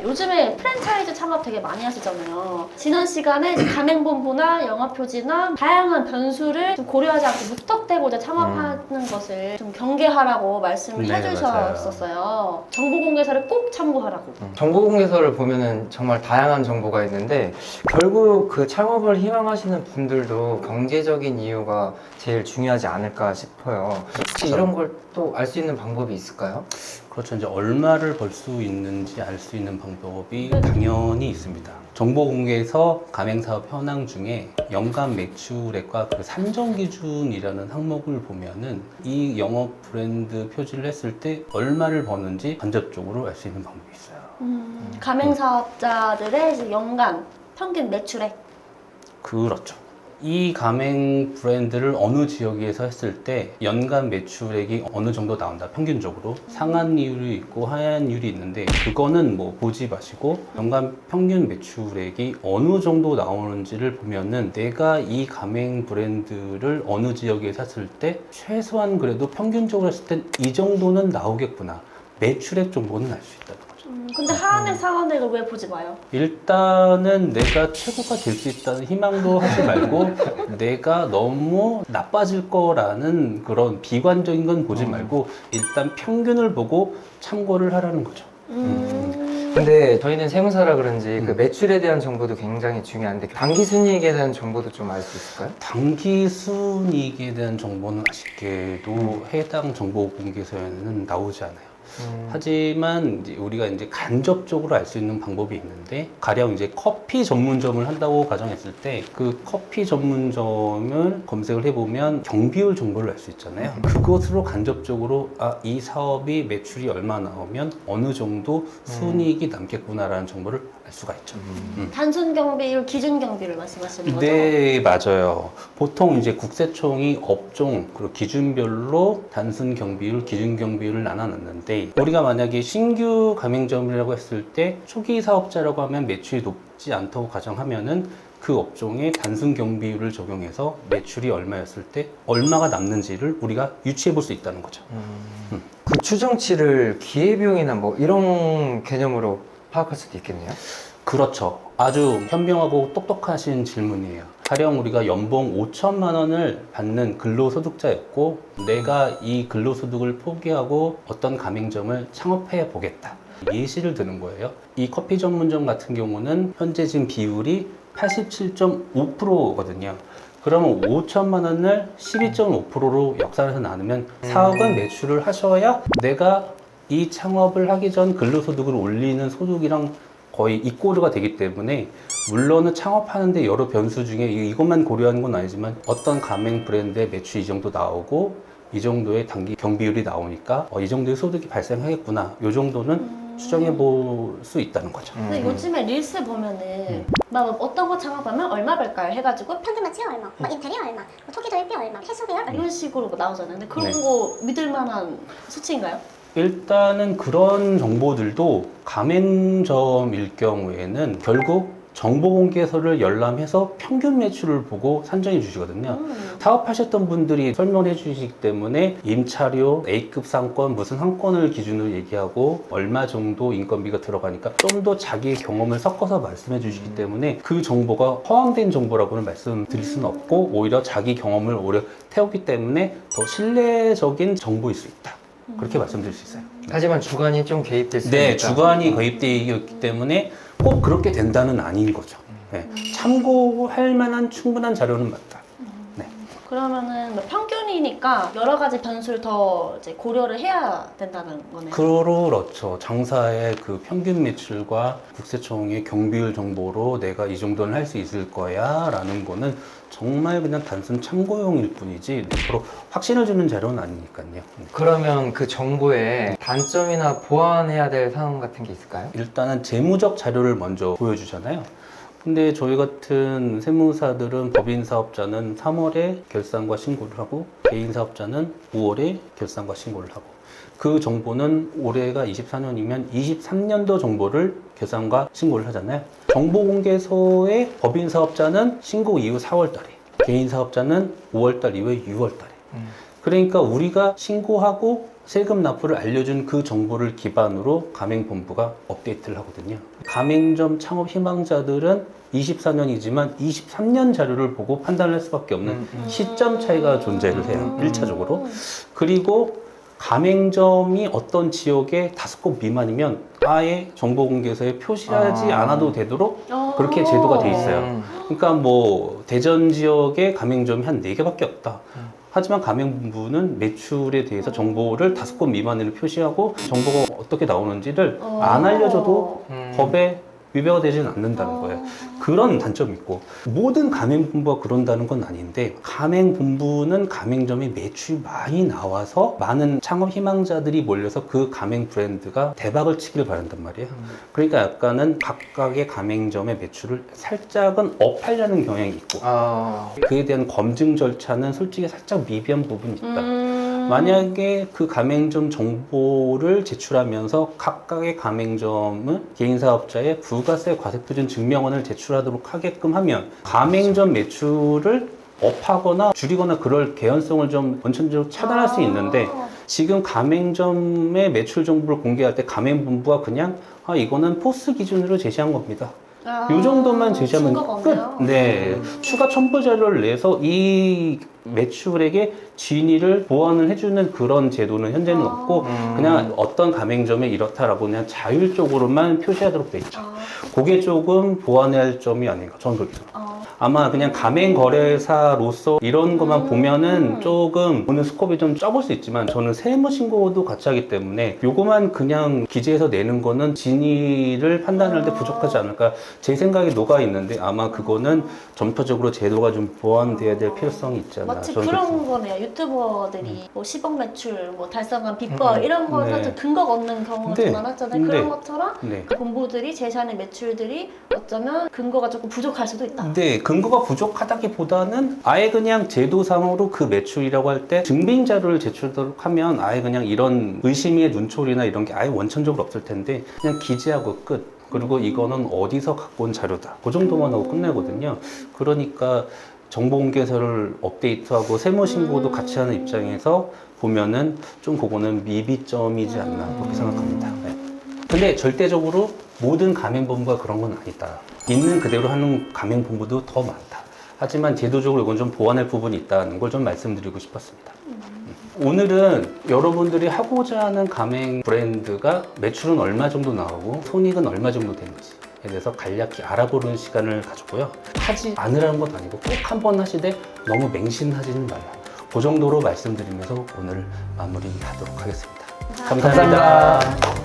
요즘에 프랜차이즈 창업 되게 많이 하시잖아요. 지난 시간에 이제 가맹본부나 영업표지나 다양한 변수를 좀 고려하지 않고 무턱대고 이제 창업하는 것을 좀 경계하라고 말씀을 네, 해주셨었어요. 정보공개서를 꼭 참고하라고. 정보공개서를 보면은 정말 다양한 정보가 있는데 결국 그 창업을 희망하시는 분들도 경제적인 이유가 제일 중요하지 않을까 싶어요. 혹시 이런 걸 또 알 수 있는 방법이 있을까요? 그렇죠. 이제 얼마를 벌 수 있는지 알 수 있는 방법이 당연히 있습니다. 정보공개서 가맹사업 현황 중에 연간 매출액과 그 산정기준이라는 항목을 보면은 이 영업 브랜드 표지를 했을 때 얼마를 버는지 간접적으로 알 수 있는 방법이 있어요. 가맹사업자들의 이제 연간 평균 매출액. 그렇죠. 이 가맹 브랜드를 어느 지역에서 했을 때 연간 매출액이 어느 정도 나온다. 평균적으로 상한율이 있고 하한율이 있는데 그거는 뭐 보지 마시고 연간 평균 매출액이 어느 정도 나오는지를 보면은 내가 이 가맹 브랜드를 어느 지역에서 했을 때 최소한 그래도 평균적으로 했을 땐 이 정도는 나오겠구나. 매출액 정도는 알 수 있다는 거죠. 근데 하한액, 상한액을 왜 보지 마요? 일단은 내가 최고가 될 수 있다는 희망도 하지 말고 내가 너무 나빠질 거라는 그런 비관적인 건 보지 말고 일단 평균을 보고 참고를 하라는 거죠. 근데 저희는 세무사라 그런지 그 매출에 대한 정보도 굉장히 중요한데 단기 순이익에 대한 정보도 좀 알 수 있을까요? 단기 순이익에 대한 정보는 아쉽게도 해당 정보 공개서에는 나오지 않아요. 하지만 이제 우리가 이제 간접적으로 알 수 있는 방법이 있는데 가령 이제 커피 전문점을 한다고 가정했을 때 그 커피 전문점을 검색을 해보면 경비율 정보를 알 수 있잖아요. 그것으로 간접적으로 이 사업이 매출이 얼마 나오면 어느 정도 순이익이 남겠구나라는 정보를 알 수가 있죠. 단순 경비율, 기준 경비율 말씀하시는 거죠? 네, 맞아요. 보통 이제 국세청이 업종 그리고 기준별로 단순 경비율, 기준 경비율을 나눠놨는데 우리가 만약에 신규 가맹점이라고 했을 때 초기 사업자라고 하면 매출이 높지 않다고 가정하면은 그 업종의 단순 경비율을 적용해서 매출이 얼마였을 때 얼마가 남는지를 우리가 유추해 볼 수 있다는 거죠. 그 추정치를 기회비용이나 뭐 이런 개념으로 파악할 수도 있겠네요. 그렇죠. 아주 현명하고 똑똑하신 질문이에요. 가령 우리가 연봉 5천만 원을 받는 근로소득자였고 내가 이 근로소득을 포기하고 어떤 가맹점을 창업해 보겠다. 예시를 드는 거예요. 이 커피 전문점 같은 경우는 현재 지금 비율이 87.5%거든요. 그러면 5천만 원을 12.5%로 역산해서 나누면 4억원 매출을 하셔야 내가 이 창업을 하기 전 근로소득을 올리는 소득이랑 거의 이꼬르가 되기 때문에 물론은 창업하는데 여러 변수 중에 이것만 고려하는 건 아니지만 어떤 가맹 브랜드의 매출이 이 정도 나오고 이 정도의 단기 경비율이 나오니까 이 정도의 소득이 발생하겠구나 이 정도는 추정해 볼 수 있다는 거죠. 근데 요즘에 릴스 보면은 막 어떤 거 창업하면 얼마 벌까요? 해가지고 평균 매출 얼마, 뭐 인테리어 얼마, 뭐 초기 도입비 얼마, 폐수 비용 얼마. 이런 식으로 나오잖아요. 근데 그런 네. 거 믿을 만한 수치인가요? 일단은 그런 정보들도 가맹점일 경우에는 결국 정보공개서를 열람해서 평균 매출을 보고 산정해 주시거든요. 사업하셨던 분들이 설명해 주시기 때문에 임차료, A급 상권, 무슨 상권을 기준으로 얘기하고 얼마 정도 인건비가 들어가니까 좀 더 자기의 경험을 섞어서 말씀해 주시기 때문에 그 정보가 허황된 정보라고는 말씀드릴 수는 없고 오히려 자기 경험을 오래 태웠기 때문에 더 신뢰적인 정보일 수 있다. 그렇게 말씀드릴 수 있어요. 하지만 주관이 좀 개입될 수 네, 있다. 주관이 거입되어 있기 때문에 꼭 그렇게 된다는 아닌 거죠. 네, 참고할 만한 충분한 자료는 맞다. 네. 그러면은 뭐 평균이니까 여러 가지 변수를 더 이제 고려를 해야 된다는 거네요. 그렇죠. 장사의 그 평균 매출과 국세청의 경비율 정보로 내가 이 정도는 할 수 있을 거야 라는 거는 정말 그냥 단순 참고용일 뿐이지 서로 확신을 주는 자료는 아니니까요. 그러면 그 정보에 단점이나 보완해야 될 사항 같은 게 있을까요? 일단은 재무적 자료를 먼저 보여주잖아요. 근데 저희 같은 세무사들은 법인 사업자는 3월에 결산과 신고를 하고 개인 사업자는 5월에 결산과 신고를 하고 그 정보는 올해가 24년이면 23년도 정보를 결산과 신고를 하잖아요. 정보공개서의 법인 사업자는 신고 이후 4월 달에 개인 사업자는 5월 달 이후에 6월 달에 그러니까 우리가 신고하고 세금 납부를 알려준 그 정보를 기반으로 가맹본부가 업데이트를 하거든요. 가맹점 창업 희망자들은 24년이지만 23년 자료를 보고 판단을 할 수밖에 없는 시점 차이가 존재를 해요. 1차적으로. 그리고 가맹점이 어떤 지역에 5곳 미만이면 아예 정보공개서에 표시하지 않아도 되도록 그렇게 제도가 돼 있어요. 그러니까 뭐 대전 지역에 가맹점이 한 4개밖에 없다. 하지만 가맹본부는 매출에 대해서 정보를 5곳 미만으로 표시하고 정보가 어떻게 나오는지를 안 알려줘도 법에 위배가 되지는 않는다는 거예요. 그런 단점이 있고, 모든 가맹본부가 그런다는 건 아닌데, 가맹본부는 가맹점에 매출이 많이 나와서 많은 창업 희망자들이 몰려서 그 가맹 브랜드가 대박을 치기를 바란단 말이에요. 그러니까 약간은 각각의 가맹점의 매출을 살짝은 업하려는 경향이 있고, 그에 대한 검증 절차는 솔직히 살짝 미비한 부분이 있다. 만약에 그 가맹점 정보를 제출하면서 각각의 가맹점은 개인사업자의 부가세 과세표준 증명원을 제출하도록 하게끔 하면 가맹점 매출을 업하거나 줄이거나 그럴 개연성을 좀 원천적으로 차단할 수 있는데, 지금 가맹점의 매출 정보를 공개할 때 가맹본부가 그냥 이거는 포스 기준으로 제시한 겁니다. 이 정도만 제시하면 증거가 끝. 없네요. 네, 추가 첨부 자료를 내서 이 매출액의 진위를 보완을 해주는 그런 제도는 현재는 없고, 그냥 어떤 가맹점에 이렇다라고 그냥 자율적으로만 표시하도록 돼 있죠. 그게 조금 보완해야 할 점이 아닌가, 저는 그렇게 생각합니다. 아마 그냥 가맹거래사로서 이런 것만 보면은 조금 보는 스코프이 좀 좁을 수 있지만, 저는 세무신고도 같이 하기 때문에 요거만 그냥 기재해서 내는 거는 진위를 판단할 때 부족하지 않을까 제 생각에 녹아 있는데, 아마 그거는 전표적으로 제도가 좀 보완돼야 될 필요성이 있지 않나. 마치 저는 그런 그렇게 거네요. 유튜버들이 뭐 10억 매출, 뭐 달성한 비법 이런 거 네. 사실 근거가 없는 경우가 네. 좀 많았잖아요. 네. 그런 것처럼 네. 그 본부들이 제시하는 매출들이 어쩌면 근거가 조금 부족할 수도 있다. 네, 근거가 부족하다기보다는 아예 그냥 제도상으로 그 매출이라고 할 때 증빙 자료를 제출하도록 하면 아예 그냥 이런 의심의 눈초리나 이런 게 아예 원천적으로 없을 텐데, 그냥 기재하고 끝. 그리고 이거는 어디서 갖고 온 자료다. 그 정도만 하고 끝내거든요. 그러니까 정보공개서를 업데이트하고 세무신고도 같이 하는 입장에서 보면은 좀 그거는 미비점이지 않나 그렇게 생각합니다. 네. 근데 절대적으로 모든 가맹본부가 그런 건 아니다. 있는 그대로 하는 가맹본부도 더 많다. 하지만 제도적으로 이건 좀 보완할 부분이 있다는 걸 좀 말씀드리고 싶었습니다. 오늘은 여러분들이 하고자 하는 가맹 브랜드가 매출은 얼마 정도 나오고 손익은 얼마 정도 되는지에 대해서 간략히 알아보는 시간을 가졌고요. 하지 않으라는 건 아니고 꼭 한번 하시되 너무 맹신하지는 말라. 그 정도로 말씀드리면서 오늘 마무리하도록 하겠습니다. 감사합니다.